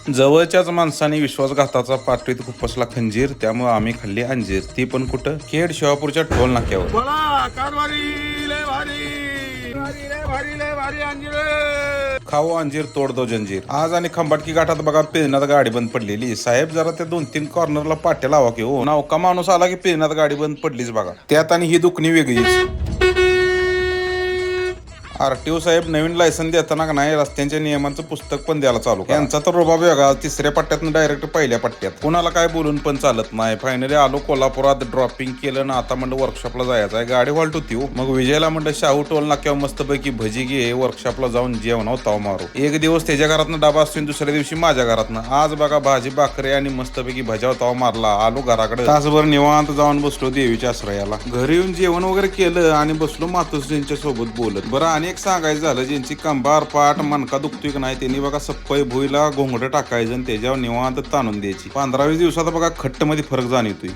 जवळच्याच माणसाने विश्वासघाताचा पाठवीत खुपसला खंजीर, त्यामुळे आम्ही खाल्ली अंजीर, ती पण कुठं, खेड शिवापूरच्या टोल नाक्यावर. बोला कारभारी लय भारी भारी लय भारी लय भारी अंजीर. खाऊ अंजीर तोड दो जंजीर. आज आणि खंबाटकी घाटात बघा पेरण्यात गाडी बंद पडलेली. साहेब जरा त्या 2-3 कॉर्नरला पाट्या लावा की हो. नौका माणूस आला की पेरण्यात गाडी बंद पडलीच बघा. त्यात आणि ही दुखणी वेगळीच. आरटीओ साहेब नवीन लायसन देताना का नाही रस्त्यांच्या नियमांचं पुस्तक पण द्यायला चालू. यांचा तर रुबाब वेगळा. तिसऱ्या पट्ट्यातून डायरेक्ट पहिल्या पट्ट्यात. कुणाला काय बोलून पण चालत नाही. फायनली आलो कोल्हापुरात, ड्रॉपिंग केलं ना आता म्हणलं वर्कशॉपला जायचं आहे. गाडी हॉल्ट होती हो. मग विजयला म्हणलं शाहू टोल नाक्यावर मस्तपैकी भजी घे, वर्कशॉपला जाऊन जेवण ताव मारू. एक दिवस त्याच्या घरातनं डबा असतो, दुसऱ्या दिवशी माझ्या घरातनं. आज बघा भाजी भाकरी आणि मस्तपैकी भजाव ताव मारला. आलो घराकडे, तासभर निवांत जाऊन बसलो देवीच्या आश्रयाला. घरी येऊन जेवण वगैरे केलं आणि बसलो मातोश्रींच्या सोबत बोलत. बरं अनेक सांगायचं झालं, ज्यांची कंबार पाठ मणका दुखतोय की नाही त्यांनी बघा सप्पई भुईला घोंगडं टाकायचं आणि त्याच्यावर निवांत ताणून द्यायची. 15-20 दिवसात बघा खट्ट मध्ये फरक जाणवतोय.